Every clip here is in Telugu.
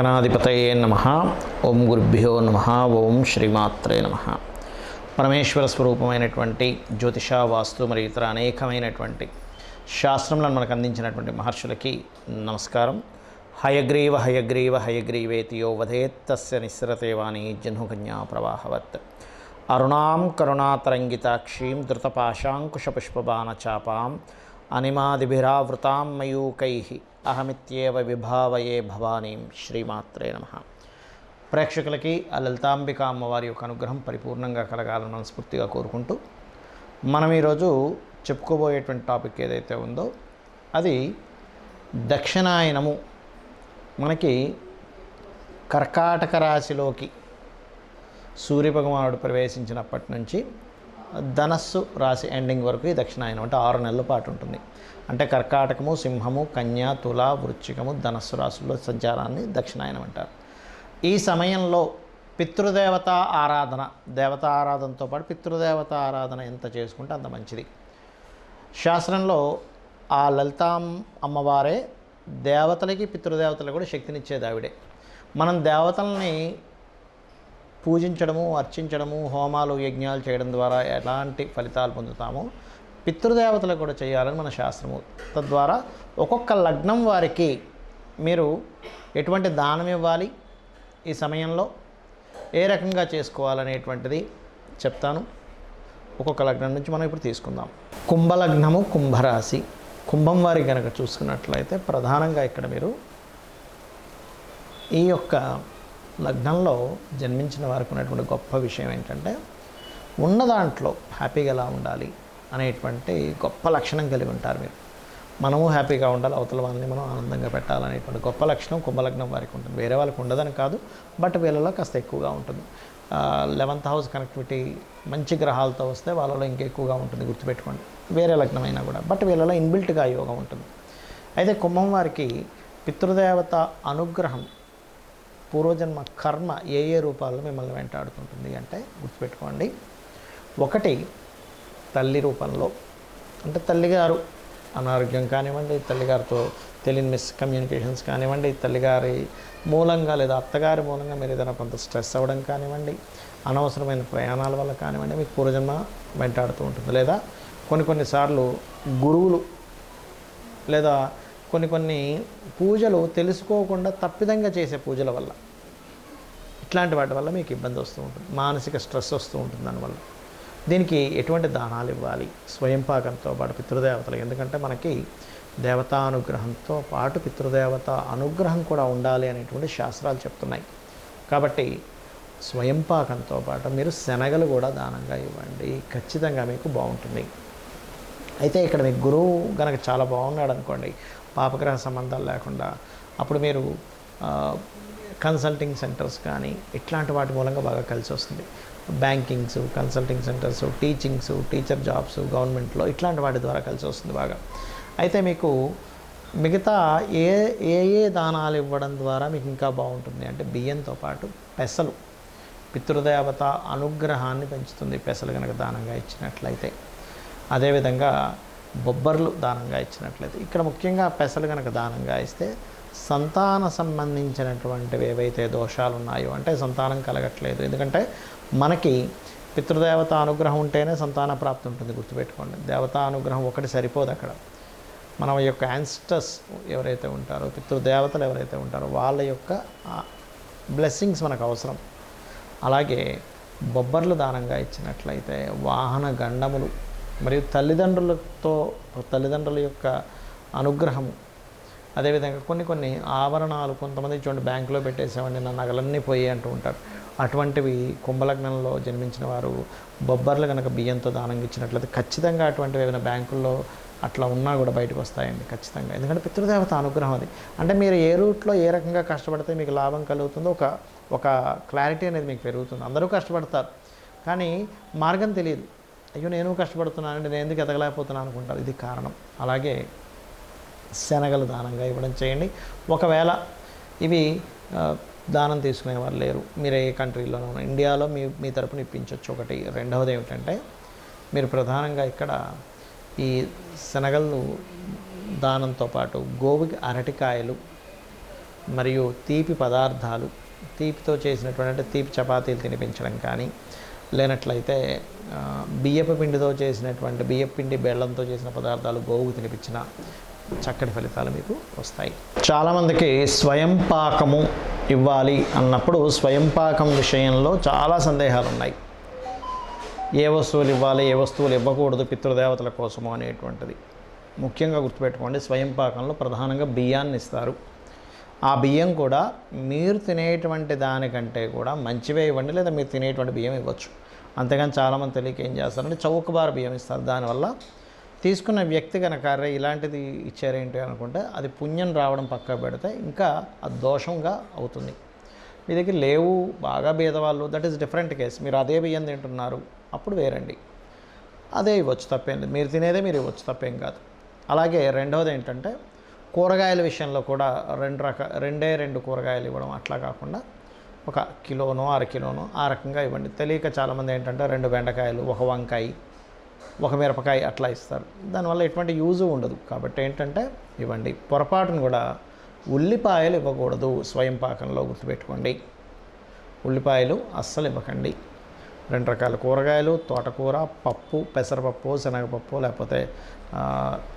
శ్రీమహాగణాధిపతయే నమః. ఓం గురుభ్యో నమః. ఓం శ్రీమాత్రే నమః. పరమేశ్వర స్వరూపమైనటువంటి జ్యోతిష, వాస్తు మరియు ఇతర అనేకమైనటువంటి శాస్త్రములను మనకు అందించినటువంటి మహర్షులకి నమస్కారం. హయగ్రీవ హయగ్రీవ హయగ్రీవేతియో వదేత్తస్య నిస్సరతేవాణి జహ్నుకన్యా ప్రవాహవత్. అరుణాం కరుణాతరంగితాక్షీం ధృతపాశాంకుశపుష్పబాణచాపాం అనిమాదిభిరావృతాం మయూకైః అహమిత్యేవ విభావయే భవానీం. శ్రీమాత్రే నమః. ప్రేక్షకులకి ఆ లలితాంబిక అమ్మవారి యొక్క అనుగ్రహం పరిపూర్ణంగా కలగాలని మనస్ఫూర్తిగా కోరుకుంటూ మనం ఈరోజు చెప్పుకోబోయేటువంటి టాపిక్ ఏదైతే ఉందో అది దక్షిణాయనము. మనకి కర్కాటక రాశిలోకి సూర్యభగవానుడు ప్రవేశించినప్పటి నుంచి ధనస్సు రాశి ఎండింగ్ వరకు ఈ దక్షిణాయనం అంటే 6 నెలల పాటు ఉంటుంది. అంటే కర్కాటకము, సింహము, కన్య, తుల, వృశ్చికము, ధనస్సు రాశుల్లో సంచారాన్ని దక్షిణాయనం అంటారు. ఈ సమయంలో పితృదేవత ఆరాధన, దేవతా ఆరాధనతో పాటు పితృదేవత ఆరాధన ఎంత చేసుకుంటే అంత మంచిది. శాస్త్రంలో ఆ లలితాం అమ్మవారే దేవతలకి పితృదేవతలకు కూడా శక్తినిచ్చేది ఆవిడే. మనం దేవతల్ని పూజించడము, అర్చించడము, హోమాలు, యజ్ఞాలు చేయడం ద్వారా ఎలాంటి ఫలితాలు పొందుతామో పితృదేవతలు కూడా చేయాలని మన శాస్త్రము. తద్వారా ఒక్కొక్క లగ్నం వారికి మీరు ఎటువంటి దానం ఇవ్వాలి, ఈ సమయంలో ఏ రకంగా చేసుకోవాలనేటువంటిది చెప్తాను. ఒక్కొక్క లగ్నం నుంచి మనం ఇప్పుడు తీసుకుందాం. కుంభలగ్నము, కుంభరాశి. కుంభం వారి కనుక చూసుకున్నట్లయితే ప్రధానంగా ఇక్కడ మీరు ఈ యొక్క లగ్నంలో జన్మించిన వారికి ఉన్నటువంటి గొప్ప విషయం ఏంటంటే ఉన్న దాంట్లో హ్యాపీగా ఎలా ఉండాలి అనేటువంటి గొప్ప లక్షణం కలిగి ఉంటారు మీరు. మనము హ్యాపీగా ఉండాలి, అవతల వాళ్ళని మనం ఆనందంగా పెట్టాలనేటువంటి గొప్ప లక్షణం కుంభలగ్నం వారికి ఉంటుంది. వేరే వాళ్ళకి ఉండదని కాదు, బట్ వీళ్ళలో కాస్త ఎక్కువగా ఉంటుంది. 11th హౌస్ కనెక్టివిటీ మంచి గ్రహాలతో వస్తే వాళ్ళలో ఇంకా ఎక్కువగా ఉంటుంది, గుర్తుపెట్టుకోండి. వేరే లగ్నం అయినా కూడా, బట్ వీళ్ళలో ఇన్బిల్ట్గా యోగం ఉంటుంది. అయితే కుంభం వారికి పితృదేవత అనుగ్రహం, పూర్వజన్మ కర్మ ఏ రూపాల్లో మిమ్మల్ని వెంటాడుతుంటుంది అంటే గుర్తుపెట్టుకోండి. ఒకటి తల్లి రూపంలో, అంటే తల్లిగారు అనారోగ్యం కానివ్వండి, తల్లిగారితో తెలియని మిస్కమ్యూనికేషన్స్ కానివ్వండి, తల్లిగారి మూలంగా లేదా అత్తగారి మూలంగా మీరు ఏదైనా కొంత స్ట్రెస్ అవ్వడం కానివ్వండి, అనవసరమైన ప్రయాణాల వల్ల కానివ్వండి మీకు పూర్వజన్మ వెంటాడుతూ ఉంటుంది. లేదా కొన్నిసార్లు గురువులు లేదా కొన్ని పూజలు తెలుసుకోకుండా తప్పిదంగా చేసే పూజల వల్ల, ఇట్లాంటి వాటి వల్ల మీకు ఇబ్బంది వస్తూ ఉంటుంది, మానసిక స్ట్రెస్ వస్తూ ఉంటుంది. దానివల్ల దీనికి ఎటువంటి దానాలు ఇవ్వాలి, స్వయంపాకంతో పాటు పితృదేవతలు, ఎందుకంటే మనకి దేవతానుగ్రహంతో పాటు పితృదేవత అనుగ్రహం కూడా ఉండాలి అనేటువంటి శాస్త్రాలు చెప్తున్నాయి. కాబట్టి స్వయంపాకంతో పాటు మీరు శనగలు కూడా దానంగా ఇవ్వండి, ఖచ్చితంగా మీకు బాగుంటుంది. అయితే ఇక్కడ మీకు గురువు కనుక చాలా బాగున్నాడు అనుకోండి, పాపగ్రహ సంబంధాలు లేకుండా, అప్పుడు మీరు కన్సల్టింగ్ సెంటర్స్ కానీ ఇట్లాంటి వాటి మూలంగా బాగా కలిసి వస్తుంది. Bankings, consulting centres, teacher jobs గవర్నమెంట్లో ఇట్లాంటి వాటి ద్వారా కలిసి వస్తుంది బాగా. అయితే మీకు మిగతా ఏ దానాలు ఇవ్వడం ద్వారా మీకు ఇంకా బాగుంటుంది అంటే బియ్యంతో పాటు పెసలు, పితృదేవత అనుగ్రహాన్ని పెంచుతుంది పెసలు కనుక దానంగా ఇచ్చినట్లయితే. అదేవిధంగా బొబ్బర్లు దానంగా ఇచ్చినట్లయితే, ఇక్కడ ముఖ్యంగా పెసలు కనుక దానంగా ఇస్తే సంతాన సంబంధించినటువంటివి ఏవైతే దోషాలు ఉన్నాయో, అంటే సంతానం కలగట్లేదు, ఎందుకంటే మనకి పితృదేవత అనుగ్రహం ఉంటేనే సంతాన ప్రాప్తి ఉంటుంది, గుర్తుపెట్టుకోండి. దేవతా అనుగ్రహం ఒకటి సరిపోదు. అక్కడ మన యొక్క యాన్స్టర్స్ ఎవరైతే ఉంటారో, పితృదేవతలు ఎవరైతే ఉంటారో వాళ్ళ యొక్క బ్లెస్సింగ్స్ మనకు అవసరం. అలాగే బొబ్బర్లు దానంగా ఇచ్చినట్లయితే వాహన గండములు మరియు తల్లిదండ్రుల యొక్క అనుగ్రహము, అదేవిధంగా కొన్ని ఆభరణాలు, కొంతమంది చూడండి బ్యాంకులో పెట్టేసామండి నా నగలన్నీ పోయి అంటూ ఉంటారు. అటువంటివి కుంభలగ్నంలో జన్మించిన వారు బొబ్బర్లు కనుక బియ్యంతో దానంగా ఇచ్చినట్లయితే ఖచ్చితంగా అటువంటివి ఏమైనా బ్యాంకుల్లో అట్లా ఉన్నా కూడా బయటకు వస్తాయండి ఖచ్చితంగా. ఎందుకంటే పితృదేవత అనుగ్రహం అది. అంటే మీరు ఏ రూట్లో ఏ రకంగా కష్టపడితే మీకు లాభం కలుగుతుందో ఒక క్లారిటీ అనేది మీకు పెరుగుతుంది. అందరూ కష్టపడతారు కానీ మార్గం తెలియదు. అయ్యో నేను కష్టపడుతున్నానండి, నేను ఎందుకు ఎదగలేకపోతున్నాను అనుకుంటారు, ఇది కారణం. అలాగే శనగలు దానంగా ఇవ్వడం చేయండి. ఒకవేళ ఇవి దానం తీసుకునే వారు లేరు, మీరు ఏ కంట్రీలోనూ ఇండియాలో మీ తరపున ఇప్పించవచ్చు ఒకటి. రెండవది ఏమిటంటే మీరు ప్రధానంగా ఇక్కడ ఈ శనగలు దానంతో పాటు గోవుకి అరటికాయలు, మరియు తీపి పదార్థాలు, తీపితో చేసినటువంటి అంటే తీపి చపాతీలు తినిపించడం కానీ, లేనట్లయితే బియ్యపు పిండితో చేసినటువంటి బియ్యపు పిండి బెల్లంతో చేసిన పదార్థాలు గోవుకు తినిపించిన చక్కటి ఫలితాలు మీకు వస్తాయి. చాలామందికి స్వయం పాకము ఇవ్వాలి అన్నప్పుడు స్వయం పాకం విషయంలో చాలా సందేహాలు ఉన్నాయి. ఏ వస్తువులు ఇవ్వాలి, ఏ వస్తువులు ఇవ్వకూడదు పితృదేవతల కోసము అనేటువంటిది ముఖ్యంగా గుర్తుపెట్టుకోండి. స్వయం పాకంలో ప్రధానంగా బియ్యాన్ని ఇస్తారు. ఆ బియ్యం కూడా మీరు తినేటువంటి దానికంటే కూడా మంచివే ఇవ్వండి, లేదా మీరు తినేటువంటి బియ్యం ఇవ్వచ్చు. అంతేగాని చాలామంది తెలియక ఏం చేస్తారంటే చౌకబార బియ్యం ఇస్తారు. దానివల్ల తీసుకున్న వ్యక్తి కనుక ఇలాంటిది ఇచ్చారేంటి అనుకుంటే అది పుణ్యం రావడం పక్క పెడితే ఇంకా అది దోషంగా అవుతుంది. మీ దగ్గర లేవు, బాగా భేదవాళ్ళు, దట్ ఈస్ డిఫరెంట్ కేస్. మీరు అదే బియ్యం తింటున్నారు, అప్పుడు వేరండి, అదే ఇవ్వచ్చు, తప్పేం లేదు. మీరు తినేదే మీరు ఇవ్వచ్చు, తప్పేం కాదు. అలాగే రెండవది ఏంటంటే కూరగాయల విషయంలో కూడా రెండు కూరగాయలు ఇవ్వడం, అట్లా కాకుండా 1 కిలోనో 1/2 కిలోనో ఆ రకంగా ఇవ్వండి. తెలియక చాలామంది ఏంటంటే 2 బెండకాయలు, 1 వంకాయ, 1 మిరపకాయ అట్లా ఇస్తారు. దానివల్ల ఎటువంటి యూజు ఉండదు. కాబట్టి ఏంటంటే ఇవ్వండి. పొరపాటును కూడా ఉల్లిపాయలు ఇవ్వకూడదు స్వయం పాకంలో, గుర్తుపెట్టుకోండి. ఉల్లిపాయలు అస్సలు ఇవ్వకండి. 2 రకాల కూరగాయలు, తోటకూర, పప్పు, పెసరపప్పు, శనగపప్పు, లేకపోతే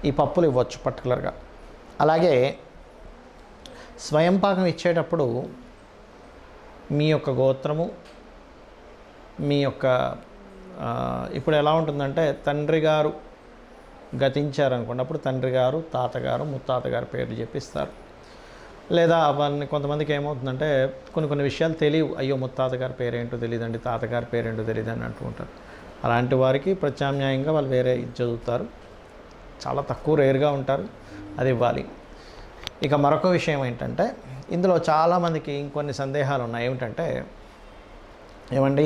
ఈ పప్పులు ఇవ్వచ్చు పర్టికులర్గా. అలాగే స్వయం పాకం ఇచ్చేటప్పుడు మీ యొక్క గోత్రము, మీ యొక్క ఇప్పుడు ఎలా ఉంటుందంటే తండ్రి గారు గతించారనుకోండి, అప్పుడు తండ్రి గారు, తాతగారు, ముత్తాతగారు పేర్లు చెప్పిస్తారు. లేదా అవన్నీ కొంతమందికి ఏమవుతుందంటే కొన్ని విషయాలు తెలియవు. అయ్యో ముత్తాతగారి పేరేంటో తెలియదండి, తాతగారి పేరేంటో తెలియదని అంటూ ఉంటారు. అలాంటి వారికి ప్రత్యామ్నాయంగా వాళ్ళు వేరే చదువుతారు. చాలా తక్కువ రేర్గా ఉంటారు, అది ఇవ్వాలి. ఇక మరొక విషయం ఏంటంటే ఇందులో చాలామందికి ఇంకొన్ని సందేహాలు ఉన్నాయి. ఏమిటంటే ఏమండి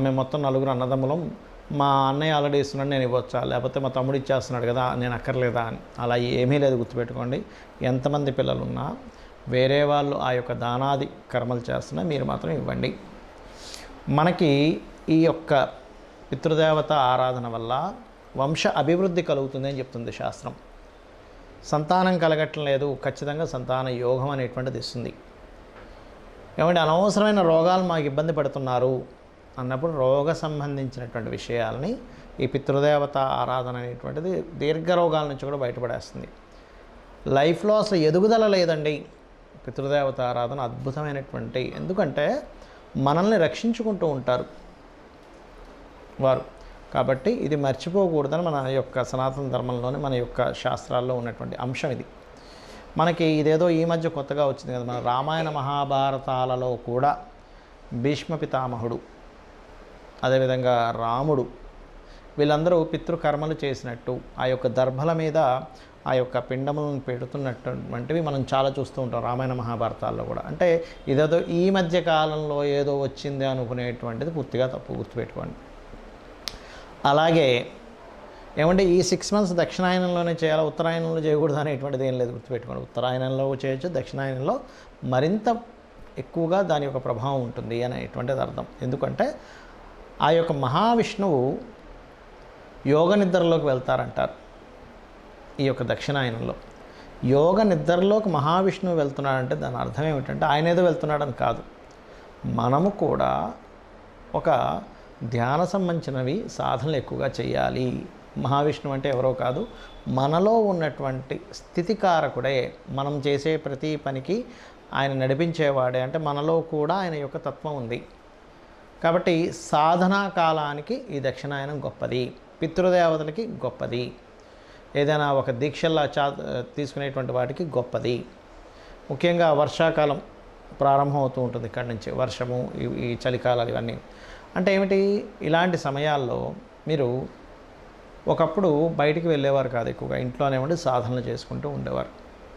మేము మొత్తం 4 అన్నదమ్ములం, మా అన్నయ్య ఆల్రెడీ ఇస్తున్నాడు, నేను ఇవ్వచ్చా, లేకపోతే మా తమ్ముడు ఇచ్చేస్తున్నాడు కదా నేను అక్కర్లేదా అని. అలా ఏమీ లేదు, గుర్తుపెట్టుకోండి. ఎంతమంది పిల్లలున్నా వేరే వాళ్ళు ఆ యొక్క దానాది కర్మలు చేస్తున్నా మీరు మాత్రం ఇవ్వండి. మనకి ఈ యొక్క పితృదేవత ఆరాధన వల్ల వంశ అభివృద్ధి కలుగుతుంది అని చెప్తుంది శాస్త్రం. సంతానం కలగటం లేదు, ఖచ్చితంగా సంతాన యోగం అనేటువంటిది ఇస్తుంది. ఏమంటే అనవసరమైన రోగాలు మాకు ఇబ్బంది పడుతున్నారు అన్నప్పుడు రోగ సంబంధించినటువంటి విషయాలని ఈ పితృదేవత ఆరాధన అనేటువంటిది దీర్ఘ రోగాల నుంచి కూడా బయటపడేస్తుంది. లైఫ్లో అసలు ఎదుగుదల లేదండి. పితృదేవత ఆరాధన అద్భుతమైనటువంటి, ఎందుకంటే మనల్ని రక్షించుకుంటూ ఉంటారు వారు. కాబట్టి ఇది మర్చిపోకూడదని మన యొక్క సనాతన ధర్మంలోని, మన యొక్క శాస్త్రాల్లో ఉన్నటువంటి అంశం ఇది. మనకి ఇదేదో ఈ మధ్య కొత్తగా వచ్చింది కదా, మన రామాయణ మహాభారతాలలో కూడా భీష్మ పితామహుడు, అదేవిధంగా రాముడు, వీళ్ళందరూ పితృకర్మలు చేసినట్టు ఆ యొక్క దర్భల మీద ఆ యొక్క పిండములను పెడుతున్నటువంటివి మనం చాలా చూస్తూ ఉంటాం రామాయణ మహాభారతాల్లో కూడా. అంటే ఇదేదో ఈ మధ్య కాలంలో ఏదో వచ్చింది అనుకునేటువంటిది పూర్తిగా తప్పు, గుర్తుపెట్టుకోండి. అలాగే ఏమంటే ఈ 6 months దక్షిణాయనంలోనే చేయాలి, ఉత్తరాయణంలో చేయకూడదు అనేటువంటిది ఏం లేదు, గుర్తుపెట్టుకోండి. ఉత్తరాయణంలో చేయొచ్చు, దక్షిణాయనంలో మరింత ఎక్కువగా దాని యొక్క ప్రభావం ఉంటుంది అనేటువంటిది అర్థం. ఎందుకంటే ఆ యొక్క మహావిష్ణువు యోగ నిద్రలోకి వెళ్తారంటారు. ఈ యొక్క దక్షిణాయనంలో యోగ నిద్రలోకి మహావిష్ణువు వెళ్తున్నాడంటే దాని అర్థం ఏమిటంటే ఆయన ఏదో వెళ్తున్నాడని కాదు, మనము కూడా ఒక ధ్యాన సంబంధించినవి సాధనలు ఎక్కువగా చేయాలి. మహావిష్ణువు అంటే ఎవరో కాదు, మనలో ఉన్నటువంటి స్థితికారకుడే. మనం చేసే ప్రతి పనికి ఆయన నడిపించేవాడే, అంటే మనలో కూడా ఆయన యొక్క తత్వం ఉంది. కాబట్టి సాధనా కాలానికి ఈ దక్షిణాయనం గొప్పది, పితృదేవతలకి గొప్పది, ఏదైనా ఒక దీక్షల్లా తీసుకునేటువంటి వాటికి గొప్పది. ముఖ్యంగా వర్షాకాలం ప్రారంభం అవుతూ ఉంటుంది, ఇక్కడి నుంచి వర్షము, ఈ చలికాలాలు ఇవన్నీ. అంటే ఏమిటి, ఇలాంటి సమయాల్లో మీరు ఒకప్పుడు బయటికి వెళ్ళేవారు కాదు, ఎక్కువగా ఇంట్లోనే ఉండి సాధనలు చేసుకుంటూ ఉండేవారు.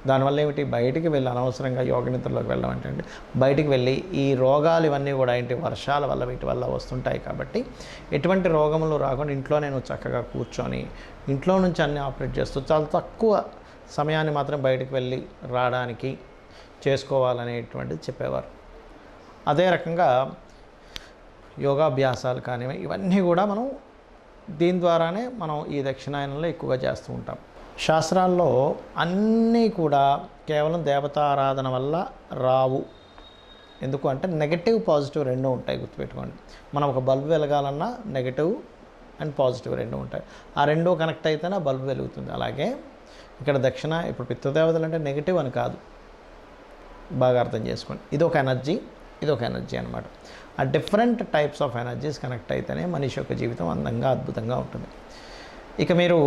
దానివల్ల ఏమిటి, బయటికి వెళ్ళి అనవసరంగా యోగ నిద్రలోకి వెళ్ళడం అంటే బయటికి వెళ్ళి ఈ రోగాలు ఇవన్నీ కూడా ఏంటి వర్షాల వల్ల వీటి వల్ల వస్తుంటాయి. కాబట్టి ఎటువంటి రోగములు రాకుండా ఇంట్లో నేను చక్కగా కూర్చొని ఇంట్లో నుంచి అన్నీ ఆపరేట్ చేస్తూ చాలా తక్కువ సమయాన్ని మాత్రం బయటికి వెళ్ళి రావడానికి చేసుకోవాలనేటువంటిది చెప్పేవారు. అదే రకంగా యోగాభ్యాసాలు కానివి ఇవన్నీ కూడా మనం దీని ద్వారానే మనం ఈ దక్షిణాయనంలో ఎక్కువగా చేస్తూ ఉంటాం. శాస్త్రాల్లో అన్నీ కూడా కేవలం దేవతారాధన వల్ల రావు. ఎందుకు అంటే నెగటివ్ పాజిటివ్ రెండూ ఉంటాయి, గుర్తుపెట్టుకోండి. మనం ఒక బల్బు వెలగాలన్నా నెగటివ్ అండ్ పాజిటివ్ రెండూ ఉంటాయి. ఆ రెండూ కనెక్ట్ అయితేనే బల్బు వెలుగుతుంది. అలాగే ఇక్కడ దక్షిణ, ఇప్పుడు పితృదేవతలు అంటే నెగటివ్ అని కాదు, బాగా అర్థం చేసుకోండి. ఇదొక ఎనర్జీ, ఇదొక ఎనర్జీ అనమాట. ఆ different types of energies connect అయితేనే మనిషి యొక్క జీవితం అందంగా అద్భుతంగా ఉంటుంది. ఇక మీరు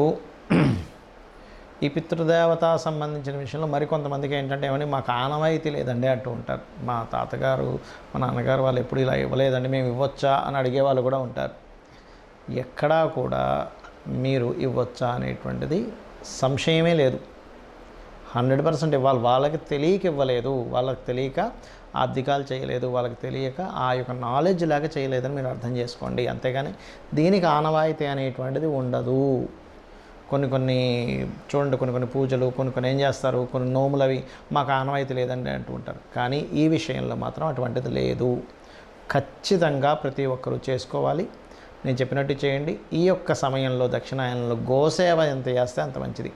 ఈ పితృదేవత సంబంధించిన విషయంలో మరికొంతమందికి ఏంటంటే ఏమని మాకు ఆనవాయితీ లేదండి అంటూ ఉంటారు. మా తాతగారు మా నాన్నగారు వాళ్ళు ఎప్పుడు ఇలా ఇవ్వలేదండి, మేము ఇవ్వచ్చా అని అడిగే వాళ్ళు కూడా ఉంటారు. ఎక్కడా కూడా మీరు ఇవ్వచ్చా అనేటువంటిది సంశయమే లేదు. 100% ఇవ్వాలి. వాళ్ళకి తెలియక ఇవ్వలేదు, వాళ్ళకి తెలియక ఆర్థికాలు చేయలేదు, వాళ్ళకి తెలియక ఆ యొక్క నాలెడ్జ్ లేక చేయలేదని మీరు అర్థం చేసుకోండి. అంతేగాని దీనికి ఆనవాయితీ అనేటువంటిది ఉండదు. కొన్ని చూడండి, కొన్ని పూజలు, కొన్ని ఏం చేస్తారు, కొన్ని నోములు అవి మాకు ఆనవాయితీ లేదండి అంటూ ఉంటారు. కానీ ఈ విషయంలో మాత్రం అటువంటిది లేదు. ఖచ్చితంగా ప్రతి ఒక్కరూ చేసుకోవాలి. నేను చెప్పినట్టు చేయండి. ఈ యొక్క సమయంలో దక్షిణాయనంలో గోసేవ ఎంత చేస్తే అంత మంచిది.